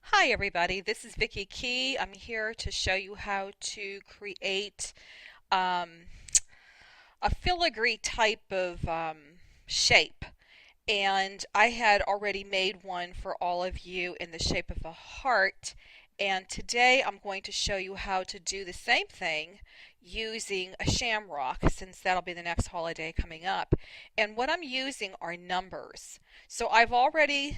Hi everybody, this is Vicky Key. I'm here to show you how to create um, a filigree type of shape. And I had already made one for all of you in the shape of a heart. And today I'm going to show you how to do the same thing using a shamrock, since that'll be the next holiday coming up. And what I'm using are numbers. So I've already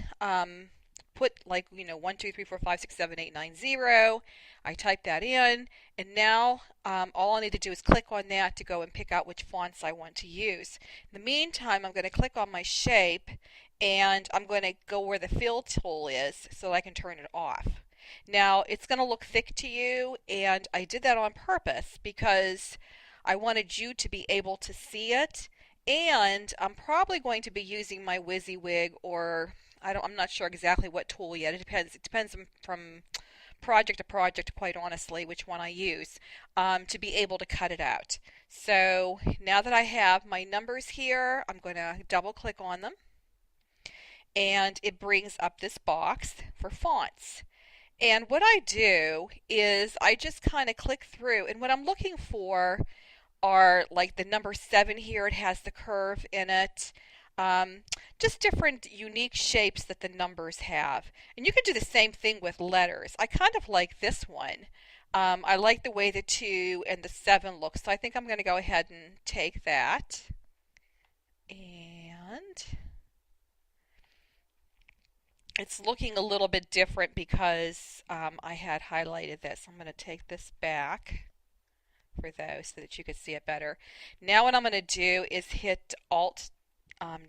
put, like, 1, 2, 3, 4, 5, 6, 7, 8, 9, 0. I type that in, and now all I need to do is click on that to go and pick out which fonts I want to use. In the meantime, I'm going to click on my shape, and I'm going to go where the fill tool is so I can turn it off. Now, it's going to look thick to you, and I did that on purpose because I wanted you to be able to see it, and I'm probably going to be using my WYSIWYG, or I'm not sure exactly what tool yet. It depends. It depends from project to project, quite honestly, which one I use, to be able to cut it out. So now that I have my numbers here, I'm going to double click on them, and it brings up this box for fonts. And what I do is I just kind of click through, and what I'm looking for are, like, the number 7 here. It has the curve in it. Um, just different unique shapes that the numbers have. And you can do the same thing with letters. I kind of like this one. I like the way the 2 and the 7 look, so I think I'm going to go ahead and take that. And it's looking a little bit different because I had highlighted this. I'm going to take this back for those so that you can see it better. Now what I'm going to do is hit Alt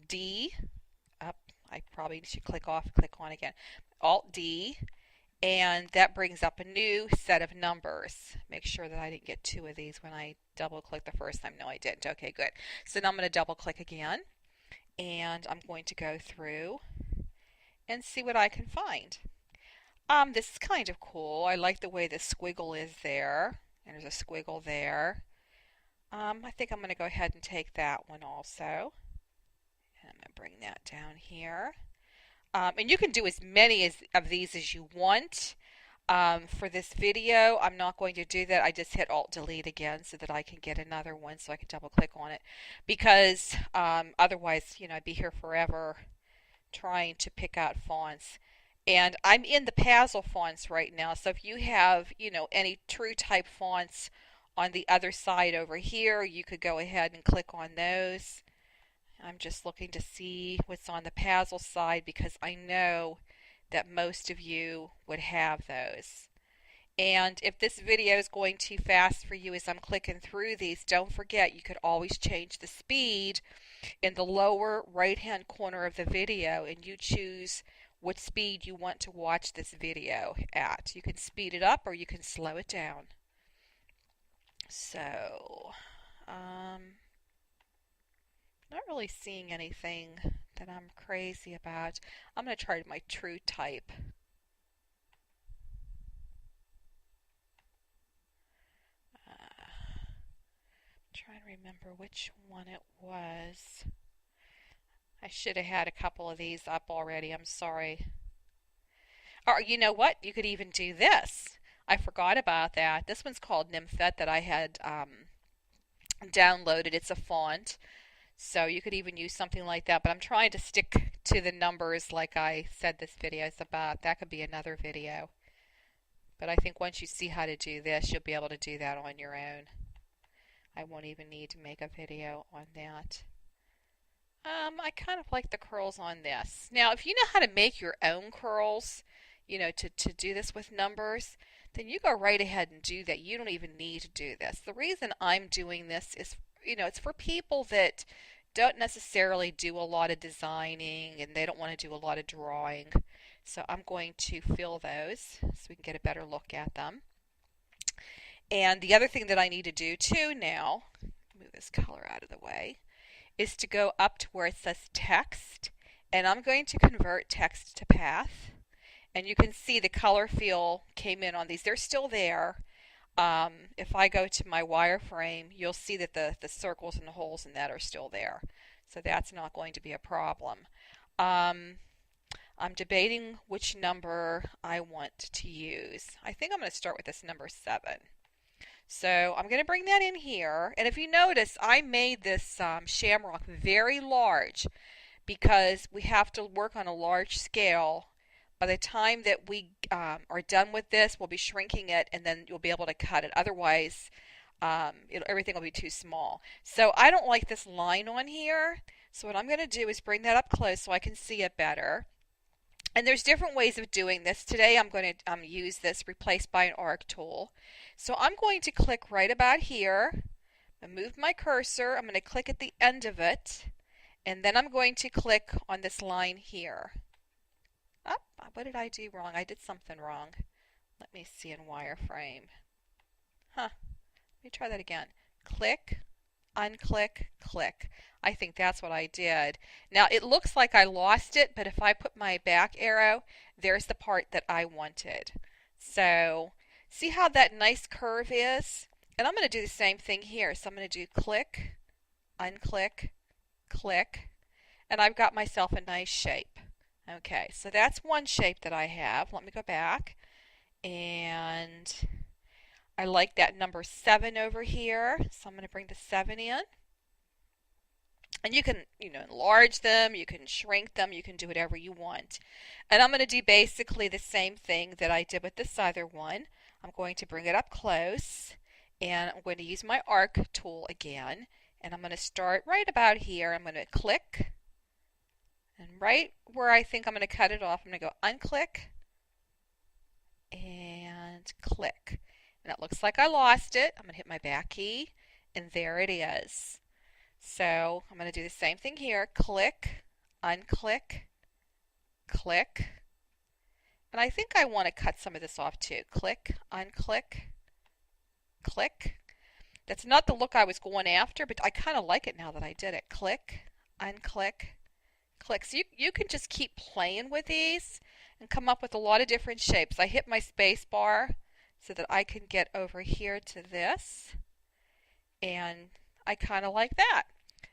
D. Up. I probably should click on again. Alt D, and that brings up a new set of numbers. Make sure that I didn't get 2 of these when I double clicked the first time. No, I didn't. Okay, good. So now I'm going to double click again, and I'm going to go through and see what I can find. This is kind of cool. I like the way the squiggle is there, and there's a squiggle there. I think I'm going to go ahead and take that one also. And I'm going to bring that down here. And you can do as many of these as you want. For this video, I'm not going to do that. I just hit Alt Delete again so that I can get another one, so I can double click on it. Because otherwise, I'd be here forever trying to pick out fonts. And I'm in the Pazzle fonts right now, so if you have, any true type fonts on the other side over here, you could go ahead and click on those. I'm just looking to see what's on the Pazzle side because I know that most of you would have those. And if this video is going too fast for you as I'm clicking through these, don't forget you could always change the speed in the lower right hand corner of the video, and you choose what speed you want to watch this video at. You can speed it up or you can slow it down. So, not really seeing anything that I'm crazy about. I'm going to try my true type. Trying to remember which one it was. I should have had a couple of these up already. I'm sorry. Or you know what? You could even do this. I forgot about that. This one's called Nymphet that I had downloaded. It's a font. So you could even use something like that. But I'm trying to stick to the numbers like I said this video is about. That could be another video. But I think once you see how to do this, you'll be able to do that on your own. I won't even need to make a video on that. I kind of like the curls on this. Now, if you know how to make your own curls, to do this with numbers, then you go right ahead and do that. You don't even need to do this. The reason I'm doing this is, it's for people that don't necessarily do a lot of designing and they don't want to do a lot of drawing. So I'm going to fill those so we can get a better look at them. And the other thing that I need to do too now, move this color out of the way, is to go up to where it says text, and I'm going to convert text to path. And you can see the color fill came in on these. They're still there. If I go to my wireframe, you'll see that the circles and the holes in that are still there. So that's not going to be a problem. I'm debating which number I want to use. I think I'm going to start with this number 7. So I'm going to bring that in here. And if you notice, I made this shamrock very large because we have to work on a large scale. By the time that we are done with this, we'll be shrinking it and then you'll be able to cut it. Otherwise, everything will be too small. So I don't like this line on here. So what I'm going to do is bring that up close so I can see it better. And there's different ways of doing this. Today I'm going to use this replaced by an arc tool. So I'm going to click right about here. I move my cursor. I'm going to click at the end of it. And then I'm going to click on this line here. Oh, what did I do wrong? I did something wrong. Let me see in wireframe. Huh. Let me try that again. Click, unclick, click. I think that's what I did. Now it looks like I lost it, but if I put my back arrow, there's the part that I wanted. So see how that nice curve is? And I'm going to do the same thing here. So I'm going to do click, unclick, click, and I've got myself a nice shape. Okay, so that's one shape that I have. Let me go back. And I like that number 7 over here. So I'm going to bring the 7 in. And you can, enlarge them, you can shrink them, you can do whatever you want. And I'm going to do basically the same thing that I did with this other one. I'm going to bring it up close, and I'm going to use my arc tool again. And I'm going to start right about here. I'm going to click, and right where I think I'm going to cut it off, I'm going to go unclick, and click. And it looks like I lost it. I'm going to hit my back key, and there it is. So I'm going to do the same thing here. Click, unclick, click. And I think I want to cut some of this off too. Click, unclick, click. That's not the look I was going after, but I kind of like it now that I did it. Click, unclick, click. So you can just keep playing with these and come up with a lot of different shapes. I hit my space bar so that I can get over here to this. And I kind of like that.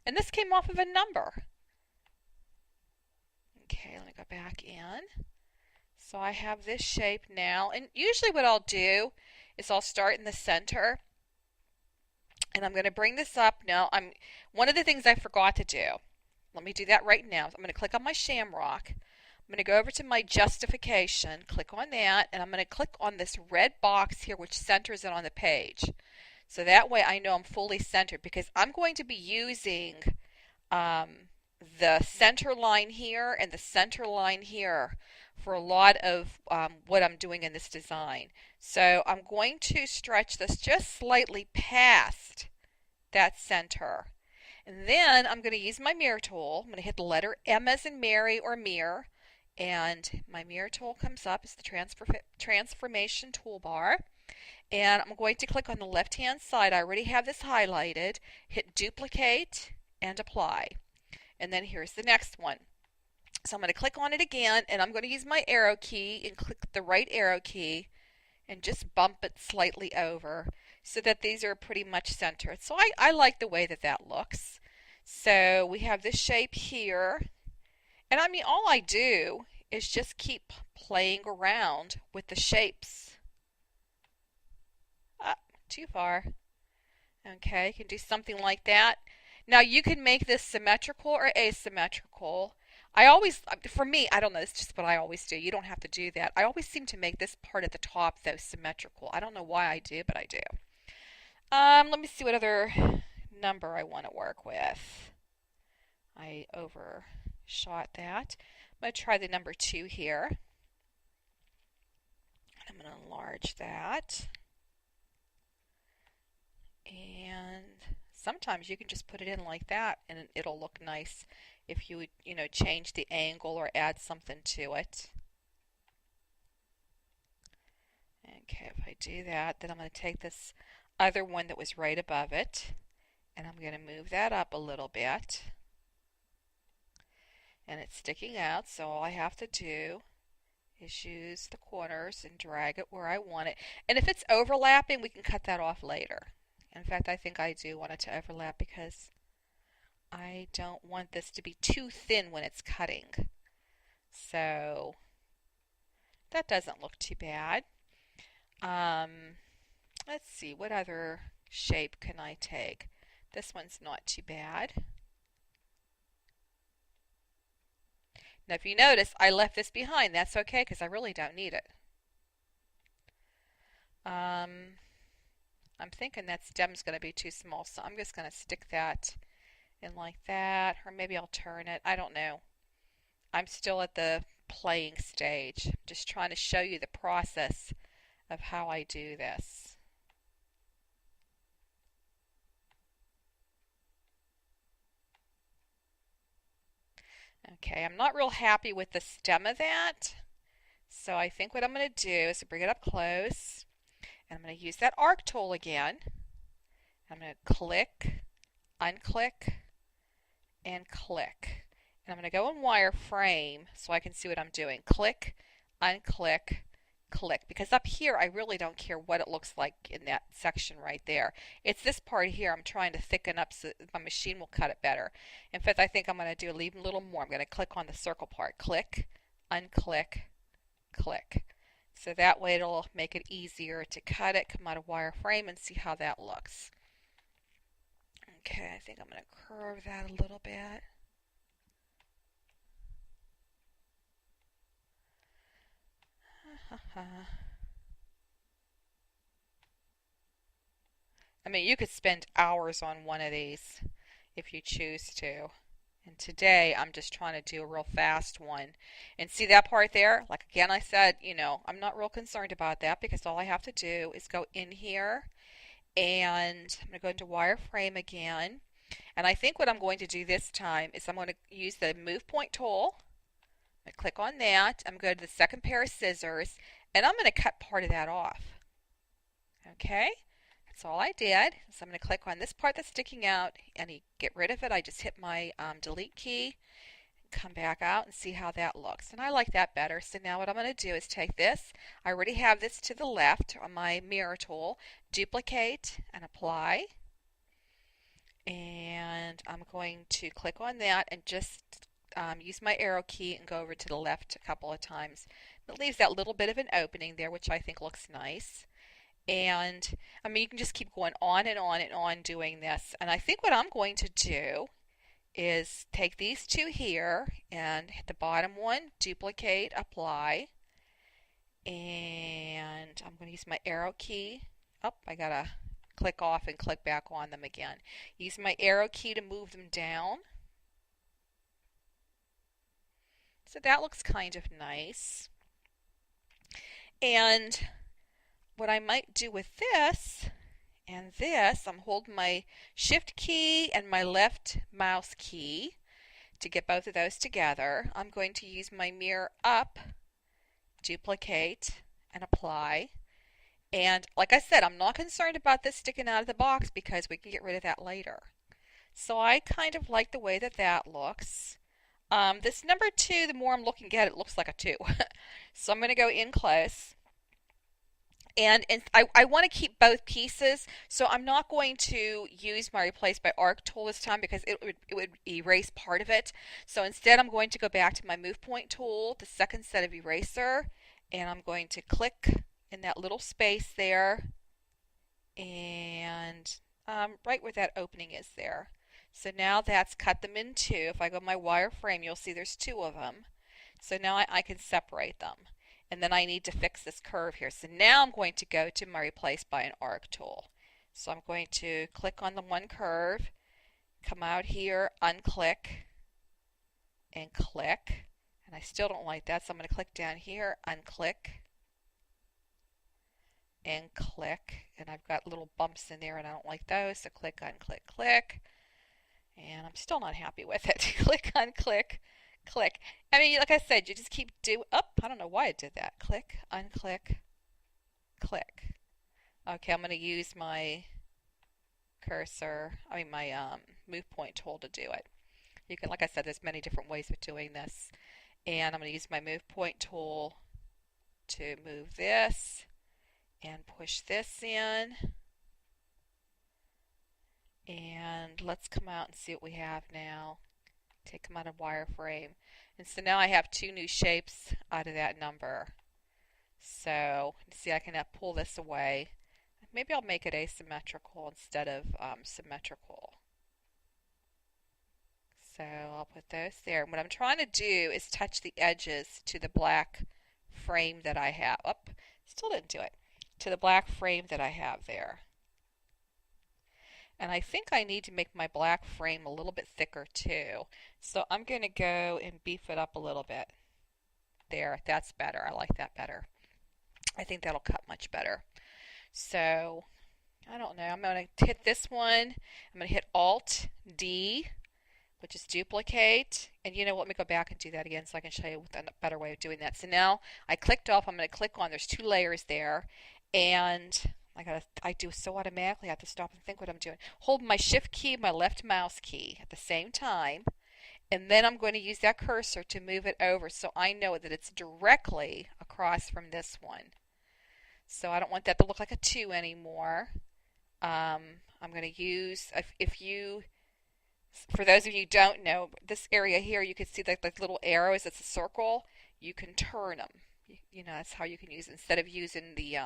And this came off of a number. Okay, let me go back in. So I have this shape now. And usually what I'll do is I'll start in the center. And I'm going to bring this up. Now, one of the things I forgot to do. Let me do that right now. I'm going to click on my shamrock. I'm going to go over to my justification, click on that, and I'm going to click on this red box here which centers it on the page. So that way I know I'm fully centered because I'm going to be using the center line here and the center line here for a lot of what I'm doing in this design. So I'm going to stretch this just slightly past that center. And then I'm going to use my mirror tool. I'm going to hit the letter M as in Mary or mirror. And my mirror tool comes up. It's the transformation toolbar. And I'm going to click on the left hand side. I already have this highlighted. Hit duplicate and apply. And then here's the next one. So I'm going to click on it again, and I'm going to use my arrow key and click the right arrow key and just bump it slightly over so that these are pretty much centered. So I like the way that that looks. So we have this shape here. And I mean, all I do is just keep playing around with the shapes. Too far. Okay, you can do something like that. Now you can make this symmetrical or asymmetrical. For me, I don't know, it's just what I always do. You don't have to do that. I always seem to make this part at the top, though, symmetrical. I don't know why I do, but I do. Let me see what other number I want to work with. I overshot that. I'm going to try the number 2 here. I'm going to enlarge that. And sometimes you can just put it in like that and it'll look nice if you would, change the angle or add something to it. Okay, if I do that, then I'm going to take this other one that was right above it and I'm going to move that up a little bit. And it's sticking out, so all I have to do is use the corners and drag it where I want it. And if it's overlapping, we can cut that off later. In fact, I think I do want it to overlap because I don't want this to be too thin when it's cutting. So that doesn't look too bad. Um, let's see, what other shape can I take? This one's not too bad. Now if you notice, I left this behind. That's okay because I really don't need it. Um, I'm thinking that stem's going to be too small, so I'm just going to stick that in like that, or maybe I'll turn it. I don't know. I'm still at the playing stage, just trying to show you the process of how I do this. Okay, I'm not real happy with the stem of that, so I think what I'm going to do is bring it up close, and I'm going to use that arc tool again. I'm going to click, unclick, and click. And I'm going to go in wireframe so I can see what I'm doing. Click, unclick, click. Because up here, I really don't care what it looks like in that section right there. It's this part here I'm trying to thicken up so my machine will cut it better. In fact, I think I'm going to do even a little more. I'm going to click on the circle part. Click, unclick, click. So that way it'll make it easier to cut it, come out of wireframe, and see how that looks. Okay, I think I'm going to curve that a little bit. I mean, you could spend hours on one of these if you choose to. And today I'm just trying to do a real fast one. And see that part there? Like again, I said, I'm not real concerned about that because all I have to do is go in here and I'm going to go into wireframe again. And I think what I'm going to do this time is I'm going to use the move point tool. I'm going to click on that. I'm going to go to the second pair of scissors and I'm going to cut part of that off. Okay? That's all I did. So I'm going to click on this part that's sticking out and get rid of it. I just hit my delete key, come back out and see how that looks. And I like that better. So now what I'm going to do is take this. I already have this to the left on my mirror tool. Duplicate and apply. And I'm going to click on that and just use my arrow key and go over to the left a couple of times. It leaves that little bit of an opening there, which I think looks nice. And I mean, you can just keep going on and on and on doing this. And I think what I'm going to do is take these two here and hit the bottom one, duplicate, apply. And I'm going to use my arrow key. Oh, I got to click off and click back on them again. Use my arrow key to move them down. So that looks kind of nice. And what I might do with this and this, I'm holding my shift key and my left mouse key to get both of those together. I'm going to use my mirror up, duplicate, and apply. And like I said, I'm not concerned about this sticking out of the box because we can get rid of that later. So I kind of like the way that that looks. This number 2, the more I'm looking at it, it looks like a 2. So I'm going to go in close. And I want to keep both pieces, so I'm not going to use my replace by arc tool this time because it would erase part of it. So instead I'm going to go back to my move point tool, the second set of eraser, and I'm going to click in that little space there and right where that opening is there. So now that's cut them in two. If I go my wireframe, you'll see there's 2 of them. So now I can separate them. And then I need to fix this curve here. So now I'm going to go to my replace by an arc tool. So I'm going to click on the one curve, come out here, unclick, and click. And I still don't like that, so I'm going to click down here, unclick, and click. And I've got little bumps in there and I don't like those, so click, unclick, click. And I'm still not happy with it. Click, unclick, click. I mean, like I said, you just keep I don't know why I did that. Click, unclick, click. Okay, I'm going to use my cursor, my move point tool to do it. You can, like I said, there's many different ways of doing this. And I'm going to use my move point tool to move this and push this in. And let's come out and see what we have now. Take them out of wireframe. And so now I have two new shapes out of that number. So, see, I can pull this away. Maybe I'll make it asymmetrical instead of symmetrical. So I'll put those there. And what I'm trying to do is touch the edges to the black frame that I have. Oh, still didn't do it. To the black frame that I have there. And I think I need to make my black frame a little bit thicker too. So I'm going to go and beef it up a little bit. There, that's better. I like that better. I think that'll cut much better. So, I don't know. I'm going to hit this one. I'm going to hit Alt D, which is duplicate. And you know what? Let me go back and do that again so I can show you a better way of doing that. So now I clicked off. I'm going to click on. There's two layers there. And I do so automatically. I have to stop and think what I'm doing. Hold my shift key, my left mouse key at the same time. And then I'm going to use that cursor to move it over so I know that it's directly across from this one. So I don't want that to look like a 2 anymore. I'm going to use, for those of you who don't know, this area here, you can see the little arrows, it's a circle. You can turn them. You know, that's how you can use it. Instead of using the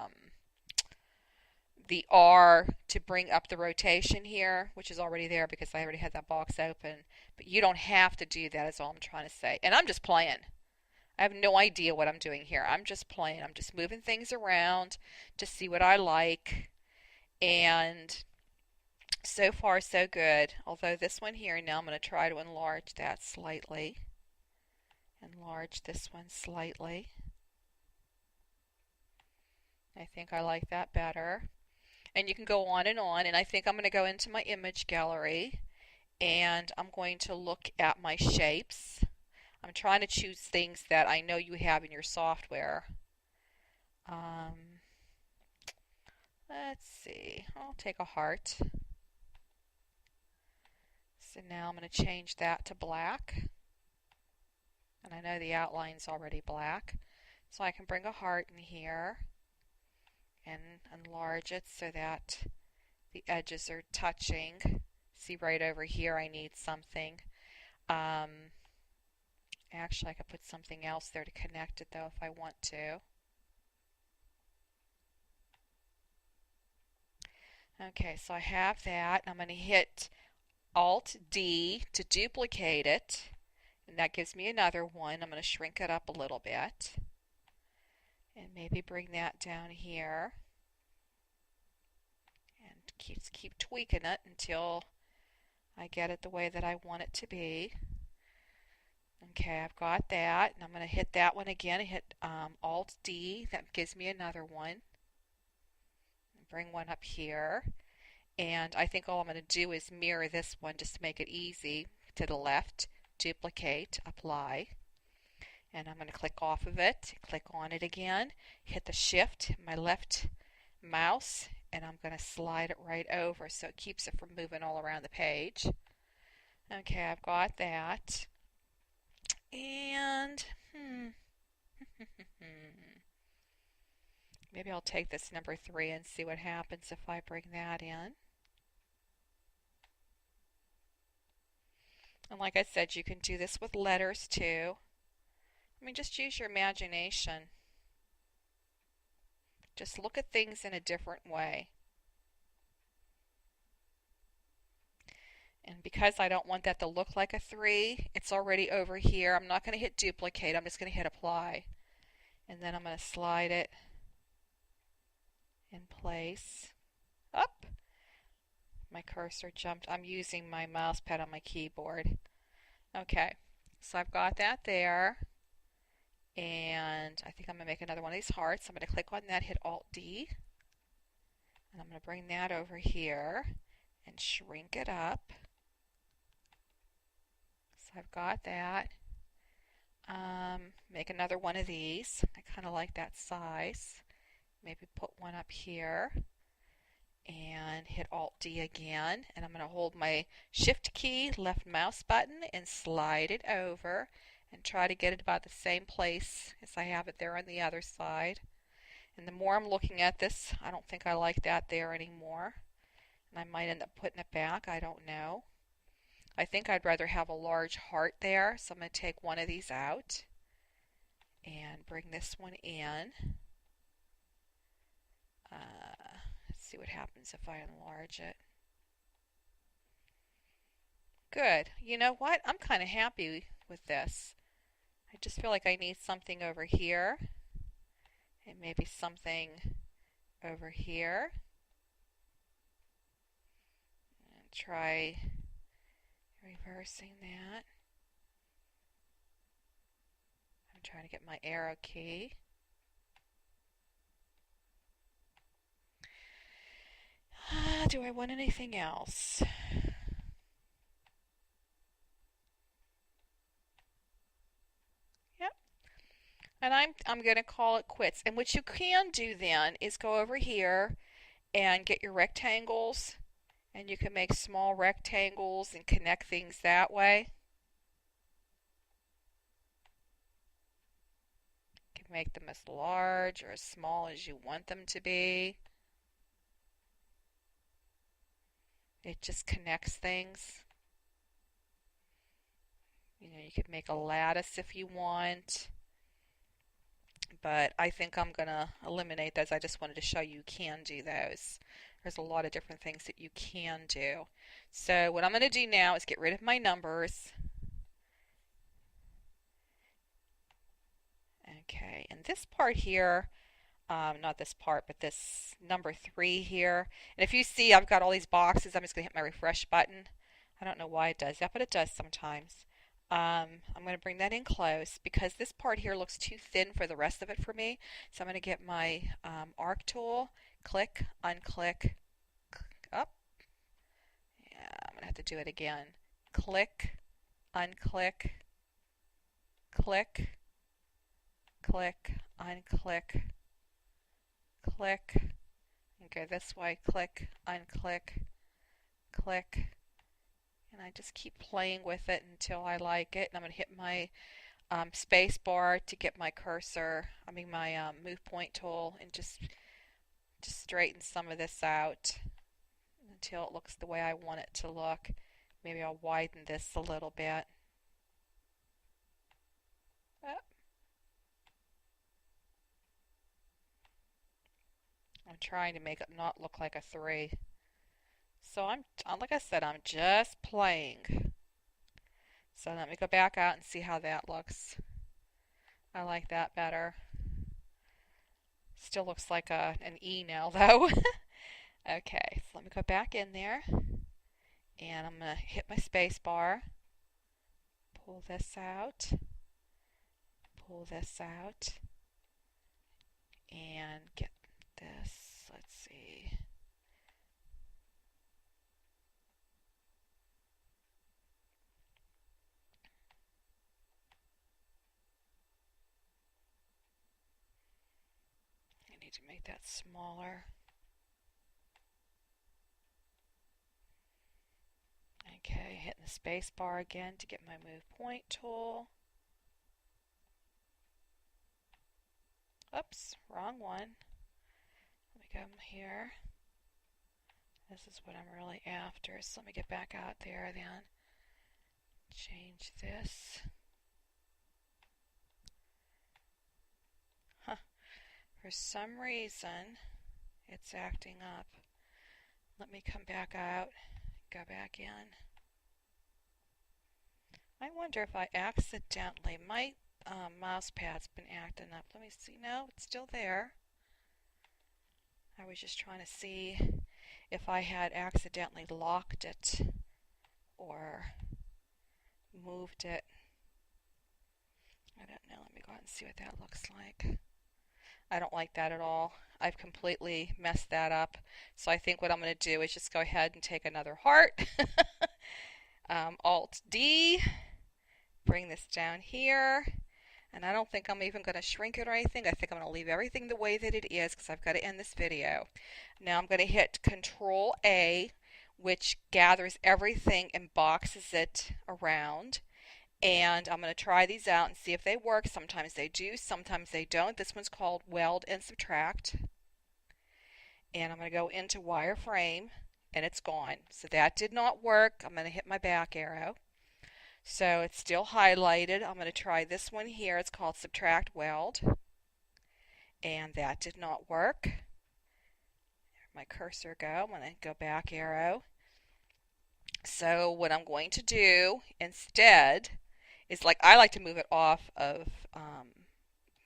R to bring up the rotation here, which is already there because I already had that box open. But you don't have to do that is all I'm trying to say. And I'm just playing. I have no idea what I'm doing here. I'm just playing. I'm just moving things around to see what I like. And so far, so good. Although this one here, now I'm going to try to enlarge that slightly. Enlarge this one slightly. I think I like that better. And you can go on. And I think I'm going to go into my image gallery. And I'm going to look at my shapes. I'm trying to choose things that I know you have in your software. Let's see. I'll take a heart. So now I'm going to change that to black. And I know the outline's already black. So I can bring a heart in here and enlarge it so that the edges are touching. See right over here I need something. Actually, I could put something else there to connect it, though, if I want to. Okay, so I have that. I'm going to hit Alt-D to duplicate it. And that gives me another one. I'm going to shrink it up a little bit. And maybe bring that down here. And keep tweaking it until I get it the way that I want it to be. Okay, I've got that, and I'm going to hit that one again. I hit Alt-D. That gives me another one. Bring one up here. And I think all I'm going to do is mirror this one just to make it easy. To the left, duplicate, apply. And I'm going to click off of it, click on it again, hit the shift, my left mouse, and I'm going to slide it right over so it keeps it from moving all around the page. Okay, I've got that. And maybe I'll take this number 3 and see what happens if I bring that in. And like I said, you can do this with letters too. I mean, just use your imagination. Just look at things in a different way. And because I don't want that to look like a 3, it's already over here. I'm not going to hit duplicate. I'm just going to hit apply. And then I'm going to slide it in place. Up. My cursor jumped. I'm using my mouse pad on my keyboard. Okay, so I've got that there. And I think I'm going to make another one of these hearts. I'm going to click on that, hit Alt-D. And I'm going to bring that over here and shrink it up. So I've got that. Make another one of these. I kind of like that size. Maybe put one up here. And hit Alt-D again. And I'm going to hold my Shift key, left mouse button, and slide it over. And try to get it about the same place as I have it there on the other side. And the more I'm looking at this, I don't think I like that there anymore. And I might end up putting it back. I don't know. I think I'd rather have a large heart there, so I'm going to take one of these out and bring this one in. Let's see what happens if I enlarge it. Good. You know what? I'm kind of happy with this. I just feel like I need something over here and maybe something over here. And try reversing that. I'm trying to get my arrow key. Do I want anything else? Yep. And I'm going to call it quits. And what you can do then is go over here and get your rectangles, and you can make small rectangles and connect things that way. You can make them as large or as small as you want them to be. It just connects things. You know, you could make a lattice if you want, but I think I'm going to eliminate those. I just wanted to show you can do those. There's a lot of different things that you can do. So what I'm going to do now is get rid of my numbers. Okay, and this part here, not this part, but this number 3 here. And if you see, I've got all these boxes. I'm just going to hit my refresh button. I don't know why it does that, but it does sometimes. I'm going to bring that in close because this part here looks too thin for the rest of it for me. So I'm going to get my arc tool, click, unclick, up. Yeah, I'm going to have to do it again. Click, unclick, click, click, unclick, click, and go this way, click, unclick, click, and I just keep playing with it until I like it. And I'm going to hit my space bar to get my cursor, my move point tool, and just straighten some of this out until it looks the way I want it to look. Maybe I'll widen this a little bit. I'm trying to make it not look like a 3. So like I said, I'm just playing. So let me go back out and see how that looks. I like that better. Still looks like an E now though. Okay, so let me go back in there. And I'm going to hit my space bar. Pull this out. Pull this out. And get this. Let's see. I need to make that smaller. Okay, hitting the space bar again to get my move point tool. Oops, wrong one. Let me go here. This is what I'm really after, so let me get back out there then. Change this. For some reason, it's acting up. Let me come back out, go back in. I wonder if I accidentally, my mouse pad's been acting up. Let me see. No, it's still there. I was just trying to see if I had accidentally locked it or moved it. I don't know. Let me go ahead and see what that looks like. I don't like that at all. I've completely messed that up. So I think what I'm going to do is just go ahead and take another heart. Alt D. Bring this down here. And I don't think I'm even going to shrink it or anything. I think I'm going to leave everything the way that it is because I've got to end this video. Now I'm going to hit Control A, which gathers everything and boxes it around. And I'm going to try these out and see if they work. Sometimes they do, sometimes they don't. This one's called Weld and Subtract. And I'm going to go into Wireframe, and it's gone. So that did not work. I'm going to hit my back arrow. So it's still highlighted. I'm going to try this one here. It's called Subtract Weld, and that did not work. There my cursor go. I'm going to go back arrow. So what I'm going to do instead is, like, I like to move it off of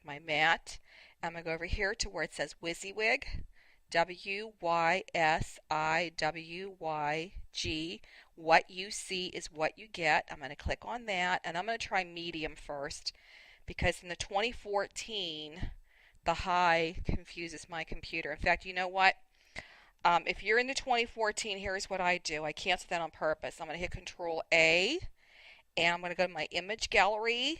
my mat. I'm going to go over here to where it says WYSIWYG, WYSIWYG. What you see is what you get. I'm going to click on that, and I'm going to try medium first, because in the 2014, the high confuses my computer. In fact, you know what? If you're in the 2014, here's what I do. I cancel that on purpose. I'm going to hit Control A, and I'm going to go to my image gallery,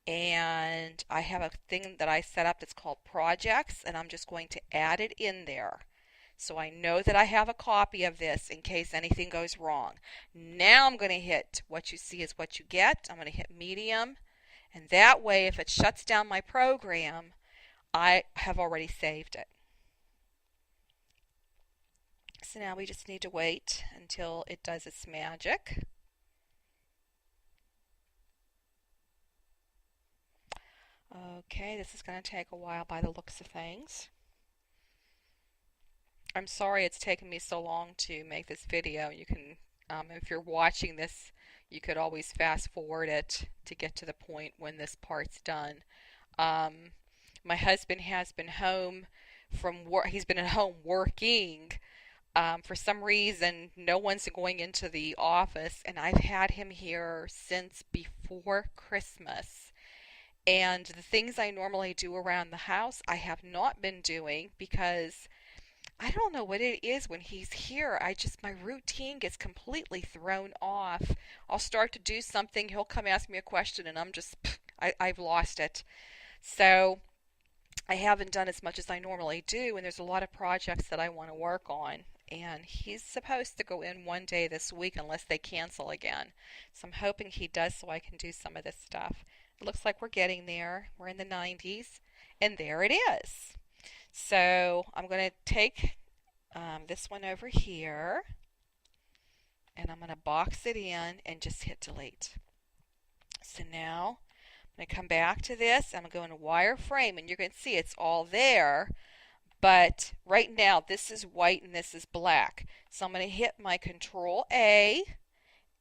and I have a thing that I set up that's called projects, and I'm just going to add it in there. So I know that I have a copy of this in case anything goes wrong. Now I'm going to hit what you see is what you get. I'm going to hit medium, and that way if it shuts down my program, I have already saved it. So now we just need to wait until it does its magic. Okay, this is going to take a while by the looks of things. I'm sorry it's taken me so long to make this video. You can, if you're watching this, you could always fast forward it to get to the point when this part's done. My husband has been home from work. He's been at home working. For some reason, no one's going into the office, and I've had him here since before Christmas. And the things I normally do around the house, I have not been doing because I don't know what it is when he's here. My routine gets completely thrown off. I'll start to do something, he'll come ask me a question, and I've lost it. So I haven't done as much as I normally do, and there's a lot of projects that I want to work on. And he's supposed to go in one day this week unless they cancel again. So I'm hoping he does so I can do some of this stuff. It looks like we're getting there. We're in the 90s, and there it is. So I'm going to take this one over here, and I'm going to box it in and just hit delete. So now I'm going to come back to this. I'm going to go into wireframe, and you're going to see it's all there. But right now, this is white and this is black. So I'm going to hit my Control A,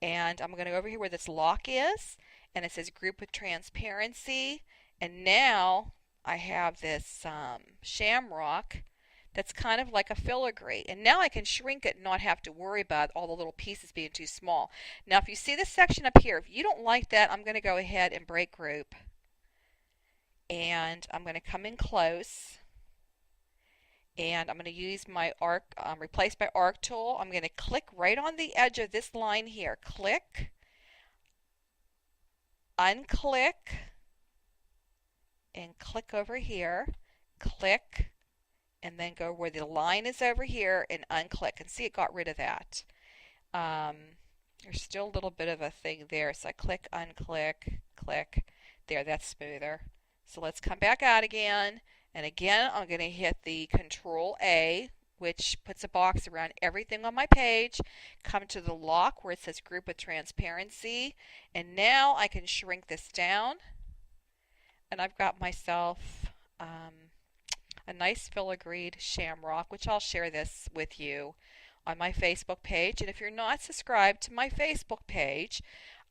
and I'm going to go over here where this lock is, and it says Group with Transparency. And now I have this shamrock that's kind of like a filigree. And now I can shrink it and not have to worry about all the little pieces being too small. Now, if you see this section up here, if you don't like that, I'm going to go ahead and break group. And I'm going to come in close. And I'm going to use my arc, replace by arc tool. I'm going to click right on the edge of this line here. Click, unclick, and click over here. Click, and then go where the line is over here and unclick. And see, it got rid of that. There's still a little bit of a thing there. So I click, unclick, click. There, that's smoother. So let's come back out again. And again, I'm going to hit the Control A, which puts a box around everything on my page. Come to the lock where it says Group with Transparency. And now I can shrink this down. And I've got myself a nice filigreed shamrock, which I'll share this with you on my Facebook page. And if you're not subscribed to my Facebook page,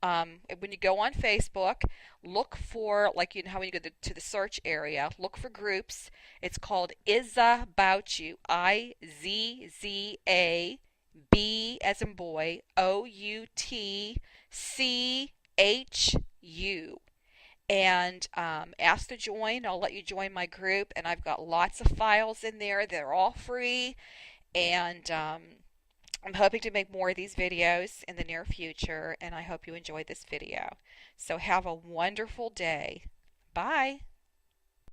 when you go on Facebook, look for, like, you know how when you go to the search area, look for groups. It's called IzzaBoutChu, IZZA, B as in boy, OUTCHU. And ask to join. I'll let you join my group, and I've got lots of files in there. They're all free, and I'm hoping to make more of these videos in the near future, and I hope you enjoyed this video. So have a wonderful day. Bye.